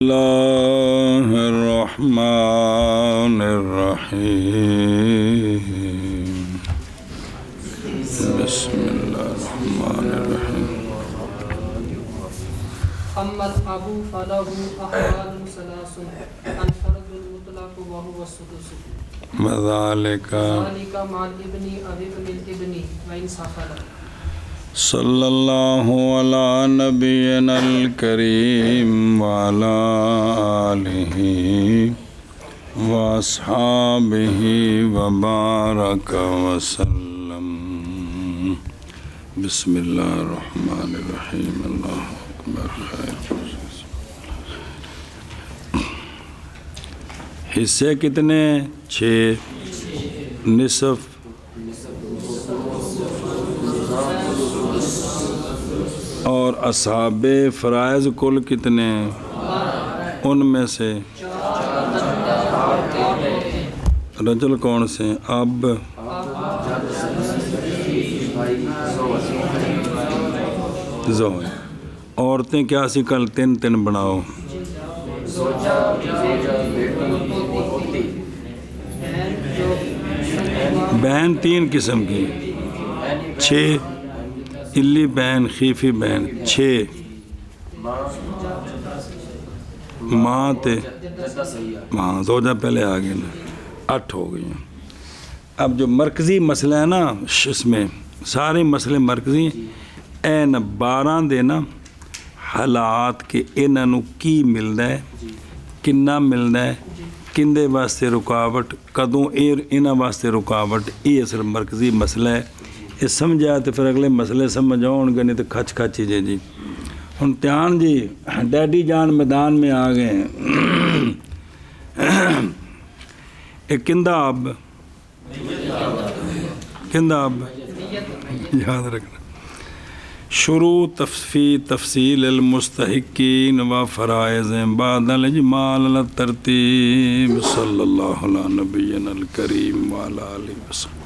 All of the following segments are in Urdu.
اللہ الرحمن الرحیم بسم اللہ الرحمن الرحیم اما ابو فله احوال ثلاث الفرد المطلق وهو السدس وذلك مع الابن ابي الابن وان سافر صلی اللہ علی نبینا الکریم وعلی آلہ واصحابہ وبارک وسلم بسم اللہ الرحمن الرحیم اللہ اکبر خیر حصے کتنے 6 نصف اور اصحاب فرائض کل کتنے ان میں سے رجل کون سے اب زوج عورتیں کیا سی کل 3 بناؤ بہن 3 قسم کی 6 علی بہن خیفی بہن 6 ماں تے ماں زوجہ پہلے آ گئے نا 8 ہو گئی ہیں۔ اب جو مرکزی مسئلہ ہے نا اس میں سارے مسئلے مرکزی این 12 دے نا حالات کے انہوں کی ملتا ہے کنہ ملتا ہے کندے واسطے رکاوٹ کدوں انہاں واسطے رکاوٹ یہ اصل مرکزی مسئلہ ہے۔ یہ سمجھا تو پھر اگلے مسئلے سمجھ آؤ گے نہیں تو کھچ ہی جی ہن دھیان جی ڈیڈی جان میدان میں آ گئے ہیں۔ ایک کندہ اب یاد رکھنا شروع تفصیل المستحقین و فرائض بعد الاجمال الترتیب صلی اللہ علی نبینا الکریم وعلی آلہ وسلم۔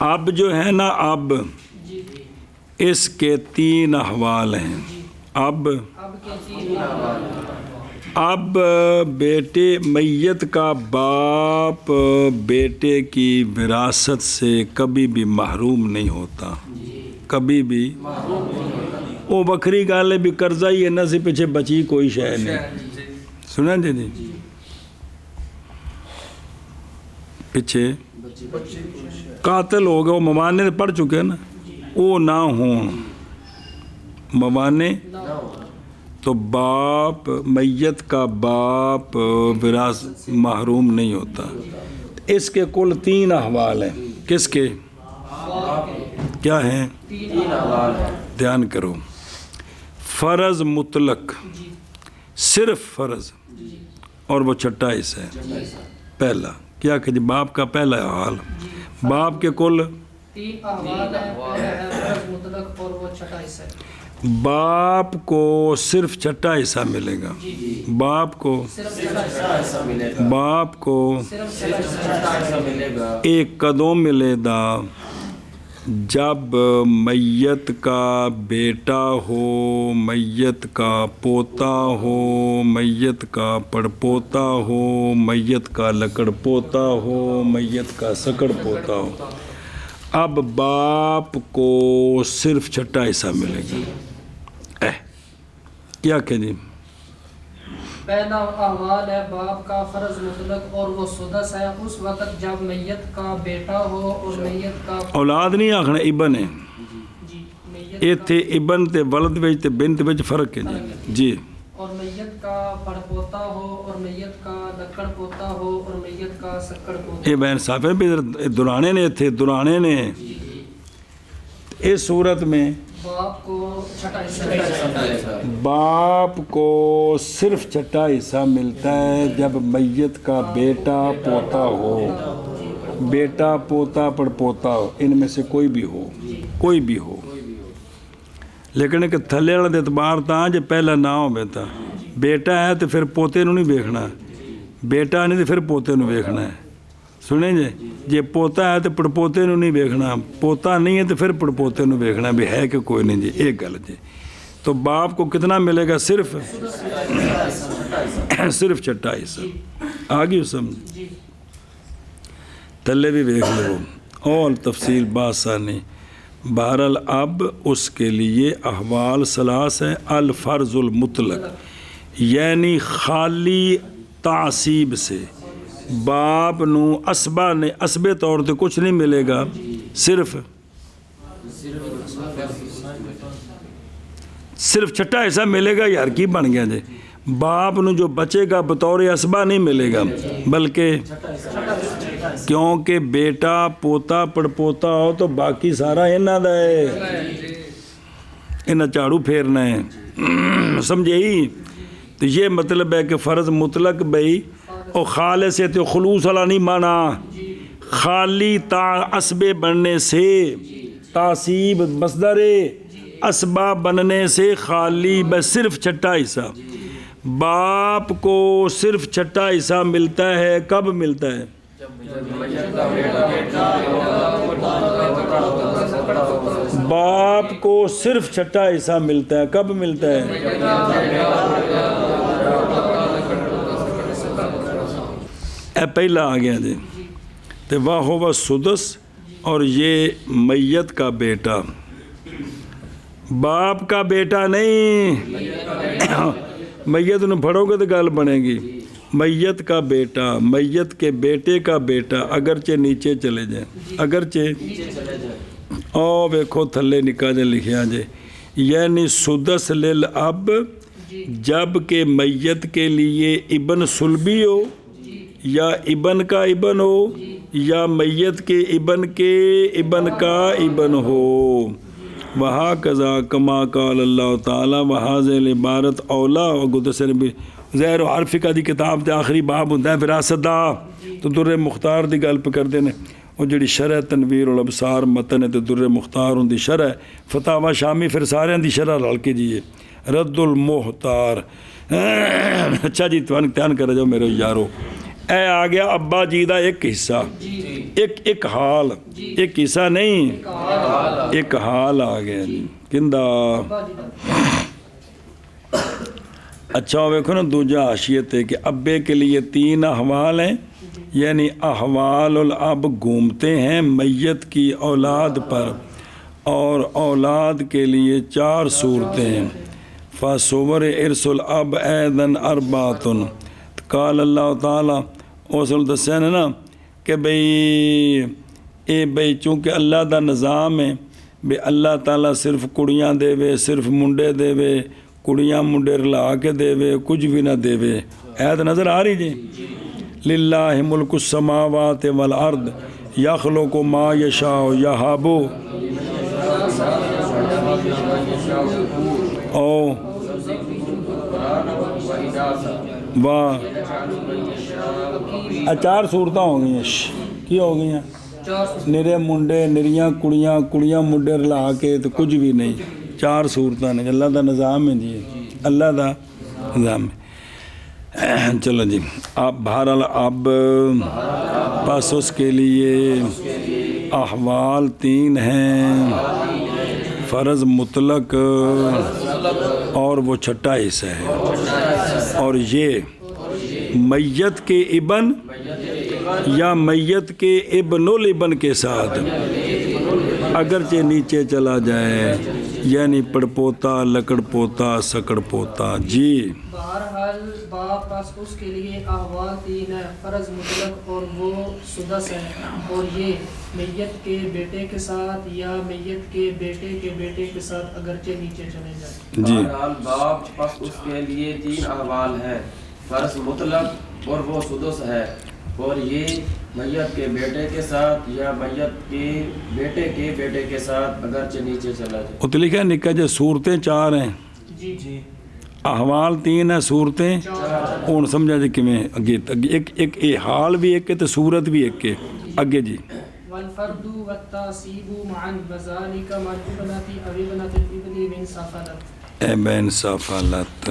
اب جو ہے نا اب اس کے 3 احوال ہیں۔ اب بیٹے میت کا باپ بیٹے کی وراثت سے کبھی بھی محروم نہیں ہوتا، کبھی بھی وہ بکری گالے بھی قرضہ ہی ہے نہ سے پیچھے بچی کوئی شے نہیں۔ سنیں جی پیچھے قاتل ہو گئے وہ موانے پڑھ چکے نا وہ نہ ہوں موانے تو باپ میت کا باپ وراثت محروم نہیں ہوتا۔ اس کے کل 3 احوال ہیں۔ کس کے کیا ہیں؟ دھیان کرو۔ فرض مطلق صرف فرض اور وہ چھٹا حصہ ہے پہلا کیا کہ جی باپ کا پہلا حال باپ کے کل 3 احوال ہیں، فرض مطلق اور وہ چھٹا حصہ ہے۔ باپ کو صرف چھٹا حصہ ملے گا، باپ کو ایک کدوں ملے گا جب میت کا بیٹا ہو، میت کا پوتا ہو، میت کا پڑپوتا ہو، میت کا لکڑ پوتا ہو، میت کا سکڑ پوتا ہو۔ اب باپ کو صرف چھٹا حصہ ملے گا۔ کیا کہ جی پہلا احوال ہے باپ کا فرض مطلق اور وہ سدس ہے اس وقت جب میت کا بیٹا ہو اور میت کا اولاد نہیں آخنا ابن ہے ایتھے ابن تے ولد وچ تے بنت وچ فرق ہے جی اور میت کا پڑپوتا ہو اور میت کا لکڑ پوتا ہو اور میت کا سکڑ پوتا یہ بہن صاحب ہے درانے نے تھے درانے نے اس صورت میں باپ کو صرف چھٹا حصہ ملتا ہے جب میت کا بیٹا پوتا ہو، بیٹا پوتا پڑپوتا ہو، ان میں سے کوئی بھی ہو لیکن ایک تھلے والے اعتبار تھا جو پہلا نہ ہو بیٹا ہے تو پھر پوتے نو نہیں ویکھنا، بیٹا نہیں تو پھر پوتے نو ویکھنا ہے۔ ਸੁਣੇ ਜੇ ਜੇ ਪੋਤਾ ਹੈ ਤੇ ਪੜਪੋਤੇ ਨੂੰ ਨਹੀਂ ਵੇਖਣਾ, ਪੋਤਾ ਨਹੀਂ ਹੈ ਤੇ ਫਿਰ ਪੜਪੋਤੇ ਨੂੰ ਵੇਖਣਾ ਵੀ ਹੈ ਕਿ ਕੋਈ ਨਹੀਂ ਜੀ, ਇਹ ਗੱਲ ਜੀ। تو باپ کو کتنا ملے گا؟ صرف چھٹا حصہ آگی سمجھ تلے بھی دیکھ لو اور تفصیل بآسانی۔ بہرحال اب اس کے لیے احوال ثلاث ہے، الفرض المطلق یعنی خالی تعصیب سے باپ نو اسبا نے اسبے طور تے کچھ نہیں ملے گا، صرف چھٹا حصہ ملے گا، یار کی بن گیا جی۔ باپ نو جو بچے گا بطور اسبا نہیں ملے گا، بلکہ کیونکہ بیٹا پوتا پڑپوتا ہو تو باقی سارا انہاں دا ہے، انہاں جھاڑو پھیرنا ہے، سمجھے ہی؟ تو یہ مطلب ہے کہ فرض مطلق بھئی اور خالص ہے تو خلوص والا نہیں مانا، خالی اسبے بننے سے، تعصیب مصدر اسباب بننے سے خالی بس صرف چھٹا حصہ، باپ کو صرف چھٹا حصہ ملتا ہے، کب ملتا ہے؟ باپ کو صرف چھٹا حصہ ملتا ہے، کب ملتا ہے؟ اے پہلا آ گیا جی۔ تو وہ ہوا سدس، اور یہ میت کا بیٹا، باپ کا بیٹا نہیں، میت نو پڑھو گے تو گل بنے گی، میت کا بیٹا، میت کے بیٹے کا بیٹا، اگرچہ نیچے چلے جائیں، اگرچہ او ویکھو تھلے نکا جے لکھیا جے، یعنی سدس للاب جب کہ میت کے لیے ابن سلبی ہو یا ابن کا ابن ہو یا میت کے ابن کا ابن ہو، وہاکذا کما قال اللہ تعالیٰ وہذہ العبارت اولا وگدسر بھی زہر و عرفقہ دی کتاب تے آخری باب ہوندہ ہے وراثت دا، تو در مختار دی گل پہ کر دینے، وہ جڑی شرح تنویر الابصار متن ہے، تو در مختار ہوندی شرح فتاوہ شامی، پھر سارے دی شرح رل کے جیے رد المحتار۔ اچھا جی تیان کر جاؤ میرے یارو، اے آ گیا ابا جی دا ایک حصہ، ایک حال، ایک حصہ نہیں، ایک حال آ گیا کندہ۔ اچھا ویکھو نا دوجہ حاشیت ہے کہ ابے کے لیے 3 احوال ہیں، یعنی احوال الاب گھومتے ہیں میت کی اولاد پر، اور اولاد کے لیے 4 صورتیں ہیں۔ فَصُوَرِ إِرْسُ الْأَبْ أَيْضًا أَرْبَعَةٌ، قال اللہ تعالیٰ اوصل دسین ہے نا کہ بھئی چونکہ اللہ دا نظام ہے بھی اللہ تعالیٰ صرف کڑیاں دے وے، صرف منڈے دے وے، کڑیاں منڈے رلا کے دے وے، کچھ بھی نہ دے وے، آیت نظر آ رہی جی؟ للہ ملک السماوات والارض یخلق ما یشاء یہب او واہ 4 صورتیں ہو گئی ہیں، کی ہو گئی ہیں؟ نرے منڈے نریاں کڑیاں منڈے رلا کے تو کچھ بھی نہیں، 4 صورتیں نے، اللہ دا نظام ہے جی، اللہ دا نظام ہے۔ چلو جی آپ بہرحال اب بس اس کے لیے احوال 3 ہیں، فرض مطلق اور وہ چھٹا حصہ ہے، اور یہ میت کے ابن یا میت کے ابن الابن کے ساتھ اگرچہ نیچے چلا جائے، یعنی پڑپوتا، لکڑ پوتا، سکڑ پوتا جی۔ بہرحال باپ پاس اس کے لیے احوال 3 ہے، فرض مطلق اور وہ سدس ہے، اور یہ میت کے بیٹے کے ساتھ یا میت کے بیٹے کے ساتھ اگرچہ نیچے چلے جائے جی۔ بہرحال باپ پاس اس کے لیے 3 احوال ہے، فرض مطلق اور وہ سدس ہے، اور یہ میت کے بیٹے کے ساتھ یا میت کے بیٹے کے ساتھ اگرچہ نیچے چلا جائے۔ وہ تو لکھا ہے نکا جو صورتیں 4 ہیں، جی احوال 3 ہیں، صورتیں ہوں سمجھا جی کیویں اگے ایک حال بھی ایک ہے تو صورت بھی ایک ہے اگے جی۔ والفرد والتعصیب معا وذلك مع الابنة أو ابنة الابن بإنصافلت، اے بے انصافالت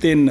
3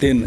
3,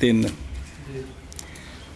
3,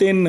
3,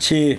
6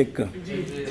1,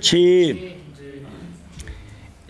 6,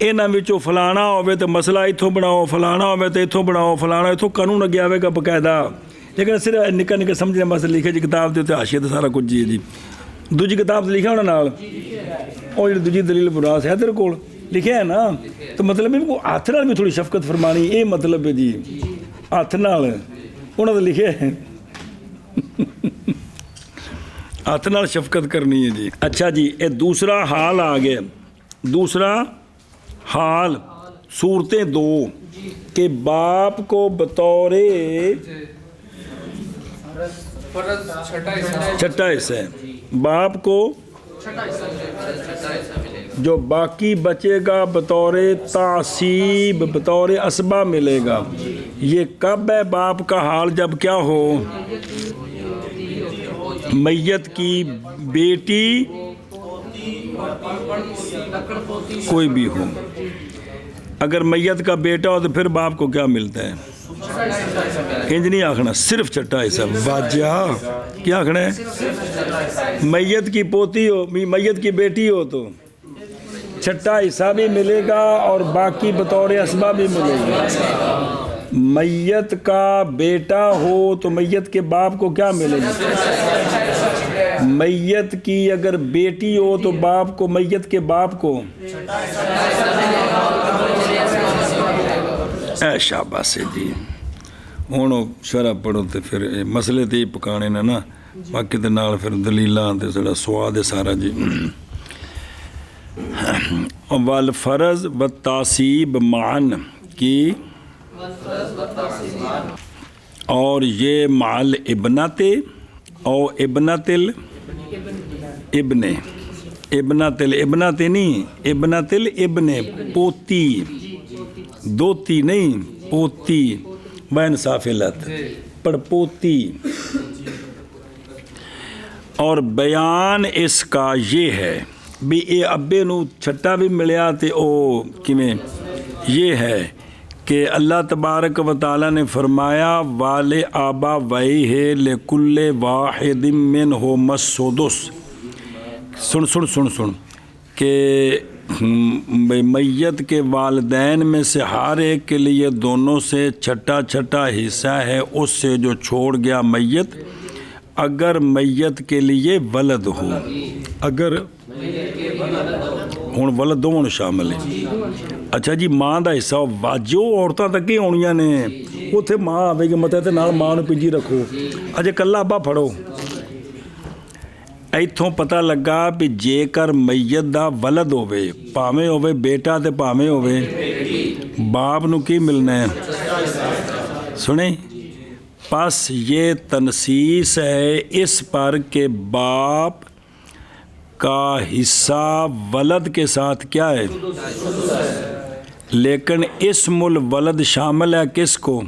ਇਹਨਾਂ ਵਿੱਚੋਂ ਫਲਾਣਾ ਹੋਵੇ ਤਾਂ ਮਸਲਾ ਇੱਥੋਂ ਬਣਾਓ, ਫਲਾਣਾ ਹੋਵੇ ਤਾਂ ਇੱਥੋਂ ਬਣਾਓ, ਫਲਾਣਾ ਇੱਥੋਂ ਕਾਨੂੰਨ ਅੱਗੇ ਆਵੇਗਾ ਬਕਾਇਦਾ। ਲੇਕਿਨ ਸਿਰਫ ਨਿੱਕਾ ਨਿੱਕਾ ਸਮਝਣ ਵਾਸਤੇ ਲਿਖੇ ਜੀ ਕਿਤਾਬ ਦੇ ਉੱਤੇ ਹਾਸ਼ੀਏ ਤੇ ਸਾਰਾ ਕੁਝ ਜੀ ਜੀ। ਦੂਜੀ ਕਿਤਾਬ 'ਤੇ ਲਿਖਿਆ ਹੋਣਾ ਨਾਲ, ਉਹ ਜਿਹੜੀ ਦੂਜੀ ਦਲੀਲ ਬੁਰਾਸ ਹੈ ਤੇਰੇ ਕੋਲ ਲਿਖਿਆ ਹੈ ਨਾ, ਤਾਂ ਮਤਲਬ ਇਹ ਕੋ ਹੱਥ ਨਾਲ ਵੀ ਥੋੜ੍ਹੀ ਸ਼ਫਕਤ ਫਰਮਾਣੀ, ਇਹ ਮਤਲਬ ਹੈ ਜੀ, ਹੱਥ ਨਾਲ ਉਹਨਾਂ ਦਾ ਲਿਖਿਆ ਹੈ ਹੱਥ ਨਾਲ ਸ਼ਫਕਤ ਕਰਨੀ ہے جی۔ اچھا جی یہ دوسرا حال آ گیا، دوسرا حال صورتیں دو کہ باپ کو بطور چھٹا حصہ ہے، باپ کو جو باقی بچے گا بطور تعصیب بطور اسبہ ملے گا۔ یہ کب ہے باپ کا حال؟ جب کیا ہو، میت کی بیٹی کوئی بھی ہو، اگر میت کا بیٹا ہو تو پھر باپ کو کیا ملتا ہے؟ انج نہیں آکھنا صرف چھٹا حصہ، واجہ کیا آکھنا ہے؟ میت کی پوتی ہو، میت کی بیٹی ہو تو چھٹا حصہ بھی ملے گا اور باقی بطور اسبہ بھی ملے گا۔ میت کا بیٹا ہو تو میت کے باپ کو کیا ملے گا؟ میت کی اگر بیٹی ہو تو باپ کو، میت کے باپ کو اے شاباش جی۔ ہوں شرح پڑھو تو پھر مسئلے تے ہی پکانے نے نا، باقی تے نال پھر دلیلاں تے سڑا سواد ہے سارا جی۔ والفرض والتعصیب معاً کی، اور یہ مال ابنت او ابنت الابن، ابنت الابنت نہیں، ابنت الابن پوتی، دوتی نہیں پوتی، بین صافلت پر پوتی۔ اور بیان اس کا یہ ہے بھی اے ابے نو چھٹا بھی ملیا تے او کیویں، یہ ہے کہ اللہ تبارک و تعالیٰ نے فرمایا والے آبا وئی ہے لکل واحد منہم السدس۔ سن سن سن سن کہ میت کے والدین میں سے ہر ایک کے لیے دونوں سے چھٹا چھٹا حصہ ہے اس سے جو چھوڑ گیا میت، اگر میت کے لیے ولد ہو، اگر ہوں ولد دونوں شامل ہیں۔ اچھا جی ماں دا حصہ واجو عورتاں تک ہی ہونیاں نے، اتنے ماں آئے گی متے تے نال ماں نو پنجی رکھو، اجے کلا ابا پھڑو۔ ایتھوں پتہ لگا بھی جے کر میت دا ولد ہوئے، پاویں ہوئے بیٹا تے پاویں ہوئے باپ نو کی ملنا ہے؟ سنیں، پس یہ تنسیس ہے اس پر کہ باپ کا حصہ ولد کے ساتھ کیا ہے، لیکن اسم الولد شامل ہے کس کو؟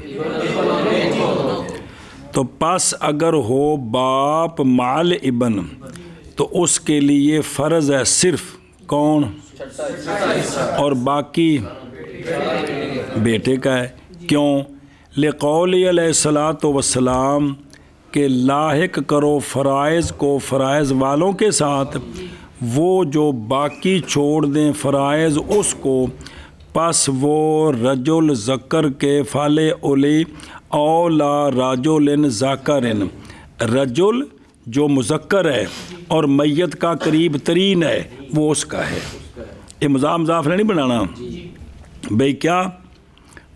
تو پس اگر ہو باپ مال ابن تو اس کے لیے فرض ہے صرف کون، اور باقی بیٹے کا ہے۔ کیوں؟ لقول علیہ الصلاۃ والسلام کہ لاحق کرو فرائض کو فرائض والوں کے ساتھ، وہ جو باقی چھوڑ دیں فرائض اس کو، پس وہ رجل ذکر کے فالے اولی اولا رجل ذکرن، رجل جو مذکر ہے اور میت کا قریب ترین ہے وہ اس کا ہے۔ یہ مضاف مضاف نہیں بنانا بھئی، کیا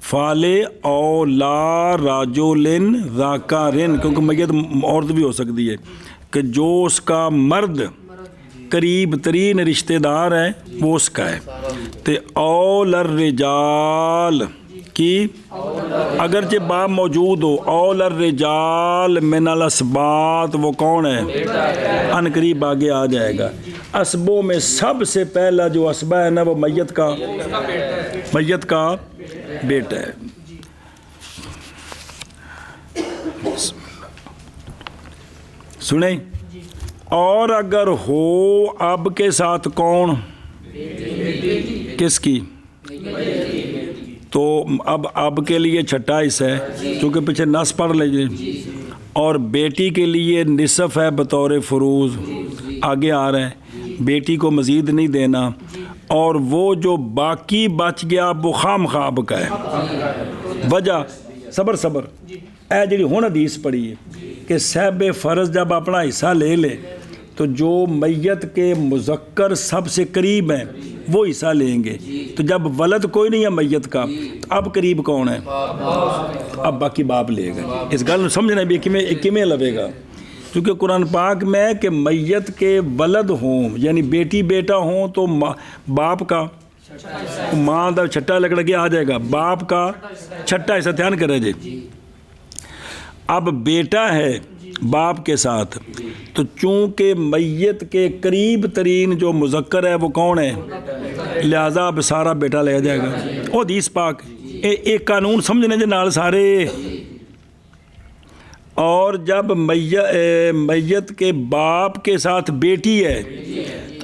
فالے اولا رجل ذکرن، کیونکہ میت عورت بھی ہو سکتی ہے، کہ جو اس کا مرد قریب ترین رشتہ دار ہے وہ اس کا ہے۔ تے اول الرجال کی اگرچہ باپ موجود ہو، اول الرجال من الاسباط وہ کون ہے؟ ان قریب آگے آ جائے گا۔ اسبوں میں سب سے پہلا جو اسبہ ہے نا وہ میت کا بیٹا ہے۔ سنیں، اور اگر ہو اب کے ساتھ کون، کس کی؟ تو اب کے لیے چھٹا حصہ ہے چونکہ پیچھے نص پڑھ لیجیے، اور بیٹی کے لیے نصف ہے بطور فروض، آگے آ رہا ہے، بیٹی کو مزید نہیں دینا، اور وہ جو باقی بچ گیا وہ خام خواب کا ہے. وجہ صبر اے جڑی ہن حدیث پڑھی ہے کہ صاحب فرض جب اپنا حصہ لے لے تو جو میت کے مذکر سب سے قریب ہیں وہ حصہ لیں گے. تو جب ولد کوئی نہیں ہے میت کا تو اب قریب کون ہے؟ اب باقی باپ لے گا. اس گل سمجھنا بھی کیویں لوے گا، کیونکہ قرآن پاک میں کہ میت کے ولد ہوں یعنی بیٹی بیٹا ہوں تو باپ کا ماں دا چھٹا لکڑ کے آ جائے گا، باپ کا چھٹا حصہ دھیان کرے جی. اب بیٹا ہے باپ کے ساتھ تو چونکہ میت کے قریب ترین جو مذکر ہے وہ کون ہے، لہذا اب سارا بیٹا لے جائے گا. وہ حدیث پاک ایک قانون سمجھنے جے نال سارے. اور جب میت کے باپ کے ساتھ بیٹی ہے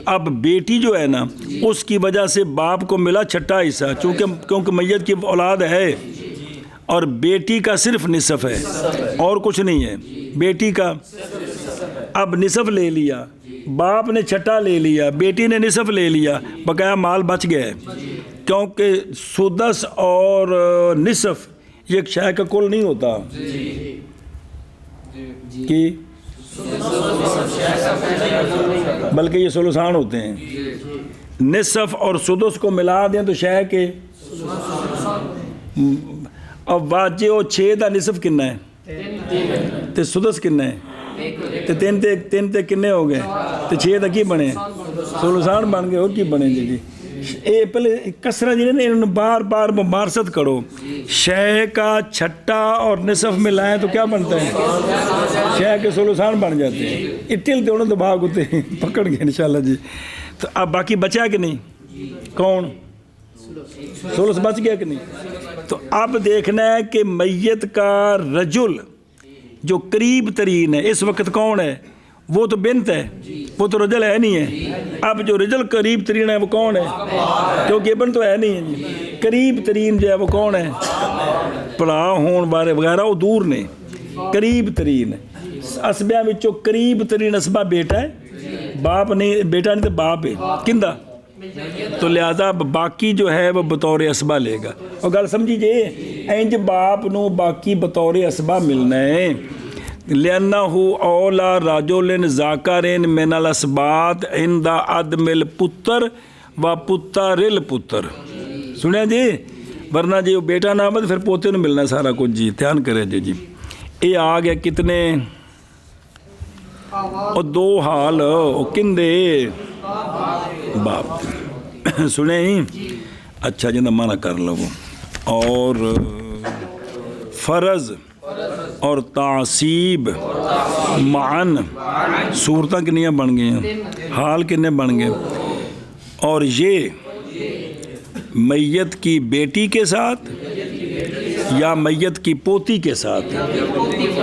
اب بیٹی جو ہے نا اس کی وجہ سے باپ کو ملا چھٹا حصہ کیونکہ میت کی اولاد ہے اور بیٹی کا صرف نصف ہے اور کچھ نہیں ہے. بیٹی کا اب نصف لے لیا، باپ نے چھٹا لے لیا، بیٹی نے نصف لے لیا، بقایا مال بچ گیا ہے. کیونکہ سدس اور نصف یہ ایک شے کا کل نہیں ہوتا کہ بلکہ یہ ثلثان ہوتے ہیں. نصف اور سدس کو ملا دیں تو شے کے اب واجے وہ 6 دا نصف کنا ہے تے سدس کنا ہے تے تین تے کنے ہو گئے تے 6 دا کی بنے ثلثان بن گئے. اور کی بنے جی اے پہلے کسرہ جی نے انہوں بار بار ممارست کرو. شے کا چھٹا اور نصف ملائیں تو کیا بنتا ہے، شے کے ثلثان بن جاتے ہیں. اٹل تے انہوں تو بھاگ ہوتے ہیں پکڑ گئے انشاءاللہ جی. تو اب باقی بچا کہ نہیں، کون ثلث بچ گیا کہ نہیں. تو اب دیکھنا ہے کہ میت کا رجل جو قریب ترین ہے اس وقت کون ہے، وہ تو بنت ہے، وہ تو رجل ہے نہیں ہے. اب جو رجل قریب ترین ہے وہ کون ہے، کیونکہ ابن تو ہے نہیں ہے جی. قریب ترین جو ہے وہ کون ہے، پڑا ہون بارے وغیرہ وہ دور نے. قریب ترین اسبیاں وچوں قریب ترین اسبا بیٹا ہے، باپ نہیں، بیٹا نہیں تو باپ ہے کندہ. تو لہذا باقی جو ہے وہ بطور اسبا لے گا. اور گل سمجھی جے انج باپ نو باقی بطور اسبا ملنا ہے. لِأَنَّهُ أَوْلَى رَجُلٍ ذَكَرٍ مِنَ الْأَسْبَاطِ عِنْدَ عَدْمِ الْپُتر وَپُتَرِ الْپُتر. سنیا جی، ورنہ جی وہ بیٹا نہ ہو پھر پوتے نو ملنا سارا کچھ جی. دھیان کرے جی. یہ آ گیا کتنے اور 2 حال کندے باپ سنے ہی. اچھا جنہ مانا کر لو. اور فرض اور تعصیب معن صورتیں کنیاں بن گئی ہیں، حال کنے بن گئے. اور یہ میت کی بیٹی کے ساتھ یا میت کی پوتی کے ساتھ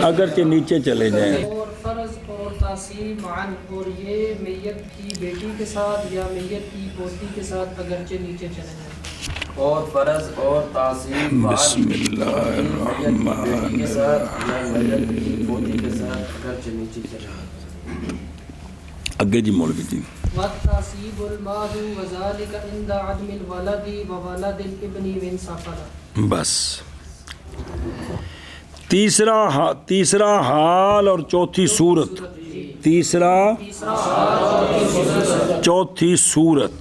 اگرچہ نیچے چلے جائیں. اور فرض اور تعصیب معن، اور یہ میت کی بیٹی کے ساتھ یا میت کی پوتی کے ساتھ اگرچہ نیچے چلے جائیں. اور فرض اور تعصیب بسم اللہ الرحمن کے ساتھ یا میت کی پوتی کے ساتھ اگرچہ نیچے چلے جائیں. اگے جی مولوی جی. وَالتَّعْصِيبُ الْمَاضُ وَذَلِكَ عِنْدَ عَدْمِ الْوَلَدِ وَوَلَدِ الْإِبْنِ مِنْ سَفَرَ. بس تیسرا حال اور چوتھی صورت. چوتھی صورت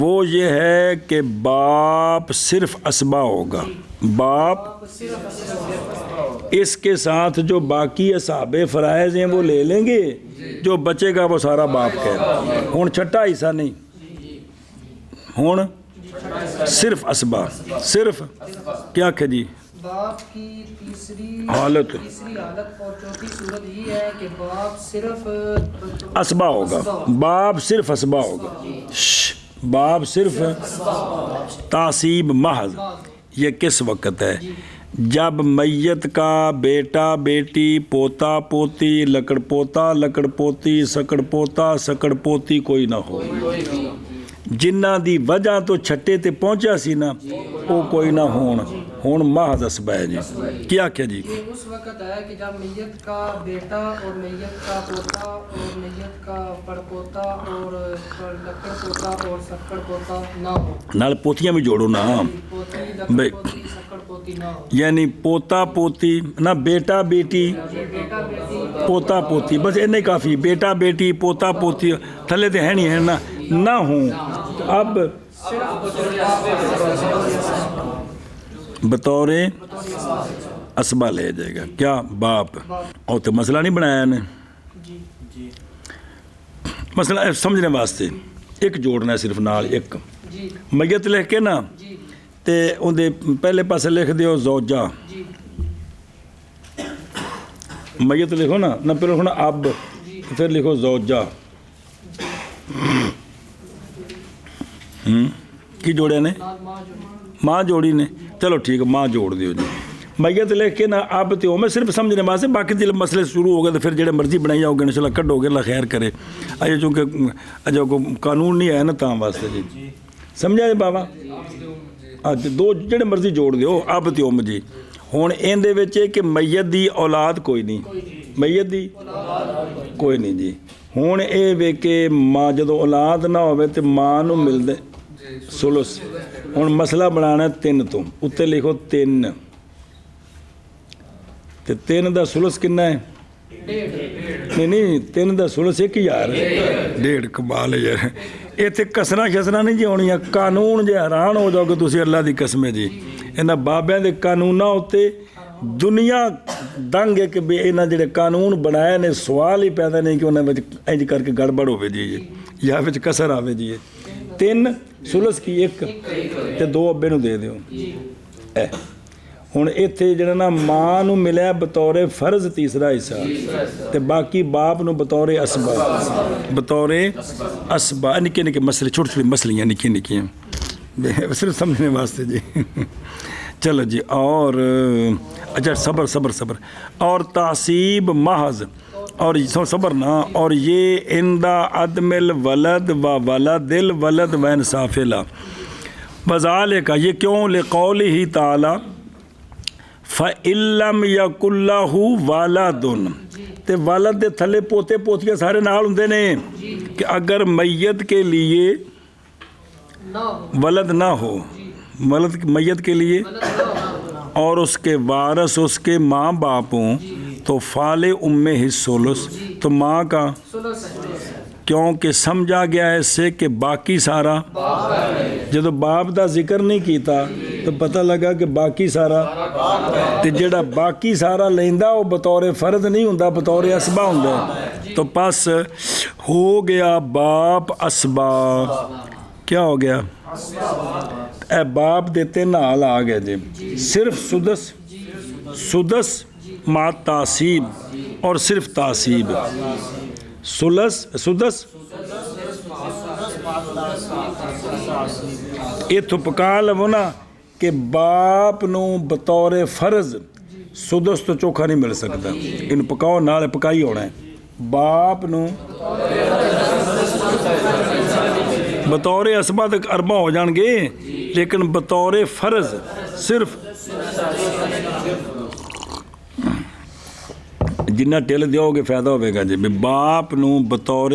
وہ یہ ہے کہ باپ صرف اسبا ہوگا. باپ اس کے ساتھ جو باقی اصحاب فرائض ہیں وہ لے لیں گے، جو بچے گا وہ سارا باپ کا ہے. ہون چھٹا حصہ نہیں، ہون صرف اسبا. صرف کیا کہ جی باپ کی تیسری حالت اور چوتھی صورت یہ ہے کہ باپ صرف اسبا ہوگا. باپ صرف اسبا ہوگا. باپ صرف تعصیب محض. یہ کس وقت ہے؟ جب میت کا بیٹا بیٹی پوتا پوتی لکڑ پوتا لکڑ پوتی سکڑ پوتا سکڑ پوتی کوئی نہ ہو. جنہ دی وجہ تو چھٹے تے پہنچا سی نا وہ کوئی نہ ہون. ہن محض اسبا ہے جی کیا کیا جی یہ اس وقت ہے کہ جب میت کا بیٹا اور میت کا پوتا اور میت کا پڑپوتا اور لکڑ پوتا اور سکڑ پوتا نہ ہو نال پوتیاں بھی جوڑو نا پوتی لکڑ پوتی سکڑ پوتی نہ ہو یعنی پوتا پوتی نہ بیٹا بیٹی بیٹا بیٹی پوتا پوتی بس اتنا ہی کافی بیٹا بیٹی پوتا پوتی تھلے تو ہے نہیں ہے نا نہ ہوں اب بطور اسبا لے جائے گا کیا باپ اور تو مسئلہ نہیں بنایا نے جی مسئلہ سمجھنے واسطے ایک جوڑنا ہے صرف نال ایک جی میت لکھ کے نا جی تے اندے پہلے پاسے لکھ دیو زوجہ جی میت لکھو نا نہ پھر لکھو نا اب پھر لکھو زوجہ کی جوڑے نے نال ماں جو ماں جوڑی نے چلو ٹھیک ہے ماں جوڑ دیو جی میت لکھ کے نا اب تے میں صرف سمجھنے واسطے باقی دل مسئلے شروع ہو گئے تو پھر جڑے مرضی بنائی آؤ گے انشاءاللہ کڈو گے اللہ خیر کرے اجے چونکہ اجے کو قانون نہیں ہے نا تاں واسطے جی سمجھا جی بابا اج دو جڑے مرضی جوڑ دیو اب تے جی ہن این دے وچ کہ میت دی اولاد کوئی نہیں میت دی کوئی نہیں جی ہن اے وے کہ ماں جدوں اولاد نہ ہوے تے ماں نوں ملدے سلس ہن مسئلہ بنانا 3 تو اتنے لکھو 3 تے 3 دا سلس کنا ہے نہیں 3 دا سلس 1000 1.5 کمال ہے یار اتنے کسرا شسرا نہیں جی ہونیاں قانون جے حیران ہو جاؤ گے تسی اللہ دی قسم جی انہاں بابیاں دے قانوناں اُتے دنیا دنگ ہے کہ بھی انہاں جڑے قانون بنائے نے سوال ہی پیدا نہیں کہ انہاں وچ انج کر کے گڑبڑ ہوے جی یا وچ کسر آوے جی 3 سلس کی 1 تے 2 ابے نوں دے دیو اے ہن ایتھے جڑا نا ماں نوں ملیا بطور فرض تیسرا حصہ تے باقی باپ نوں بطور بطور اسبا نکے نکے مسئلے چھوٹے چھوٹے مسئلیاں نکی نکیاں صرف سمجھنے واسطے جی چلو جی اور اچھا صبر اور تعصیب محض اور صبر نا اور یہ اندہ عدم الولد و ولد الولد و انصاف لا وذالک یہ کیوں لقولہ تعالی فَإِن لَّمْ يَكُن لَّهُ وَلَدٌ تے والد دے تھلے پوتے پوتیاں سارے نال ہوندے نے کہ اگر میت کے لیے ولد نہ ہو ولد میت کے لیے اور اس کے وارث اس کے ماں باپ ہوں تو فال امہ الثلث تو ماں کا کیونکہ سمجھا گیا ہے اس سے کہ باقی سارا جدو باپ دا ذکر نہیں کیتا تو پتہ لگا کہ باقی سارا تے جڑا باقی سارا لیندا وہ بطور فرد نہیں ہوندا بطور اسبا ہوندا تو پس ہو گیا باپ اسبا کیا ہو گیا اے باپ دیتے نال آ گئے جی صرف سدس ما تعصیب اور صرف تعصیب سدس یہ تو پکا لو نا کہ باپ نو بطور فرض سدس تو چوکھا نہیں مل سکتا ان پکاؤ نال پکائی ہونا ہے باپ نو بطور اسبا تک اربع ہو جان گے لیکن بطور فرض صرف جنہ ٹل دیو گے فائدہ ہوئے گا جی باپ نو بطور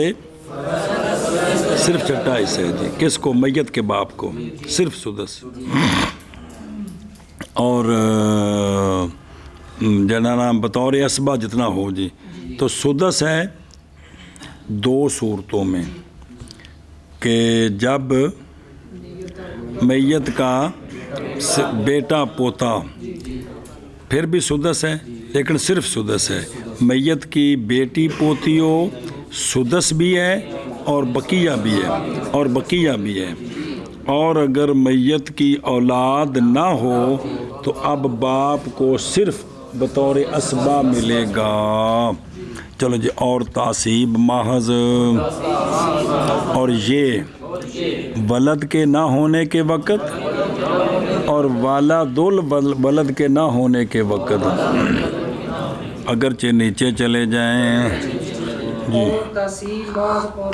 صرف چھٹا حصہ ہے جی کس کو میت کے باپ کو صرف سدس اور جنانا بطور اسبا جتنا ہو جی تو سدس ہے 2 صورتوں میں کہ جب میت کا بیٹا پوتا پھر بھی سدس ہے لیکن صرف سدس ہے میت کی بیٹی پوتی ہو سدس بھی ہے اور بقیہ بھی ہے اور اگر میت کی اولاد نہ ہو تو اب باپ کو صرف بطور اسبا ملے گا چلو جی اور تعصیب محض اور یہ ولد کے نہ ہونے کے وقت اور والد الولد کے نہ ہونے کے وقت اگرچہ نیچے چلے جائیں جی اور تعصیب اور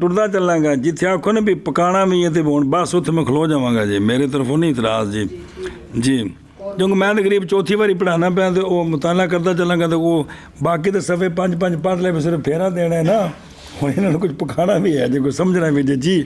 ਟੁਰਦਾ ਚੱਲਾਂਗਾ ਜਿੱਥੇ ਆਖੋ ਨਾ ਵੀ ਪਕਾਣਾ ਵੀ ਹੈ ਤੇ ਹੁਣ ਬਸ ਉੱਥੇ ਮੈਂ ਖਲੋ ਜਾਵਾਂਗਾ ਜੀ ਮੇਰੇ ਤਰਫੋਂ ਨਹੀਂ ਇਤਰਾਜ਼ ਜੀ ਜੀ ਕਿਉਂਕਿ ਮੈਂ ਤਾਂ ਕਰੀਬ ਚੌਥੀ ਵਾਰੀ ਪੜ੍ਹਾਉਣਾ ਪਿਆ ਤੇ ਉਹ ਮੁਤਾਲਾ ਕਰਦਾ ਚੱਲਾਂਗਾ ਤੇ ਉਹ ਬਾਕੀ ਤਾਂ ਸਫੇ 5 ਪੜ੍ਹ ਲਏ ਵੀ ਸਿਰਫ ਫੇਰਾ ਦੇਣਾ ਹੈ ਨਾ ਹੁਣ ਇਹਨਾਂ ਨੂੰ ਕੁਝ ਪਕਾਣਾ ਵੀ ਹੈ ਜੇ ਕੋਈ ਸਮਝਣਾ ਵੀ ਜੀ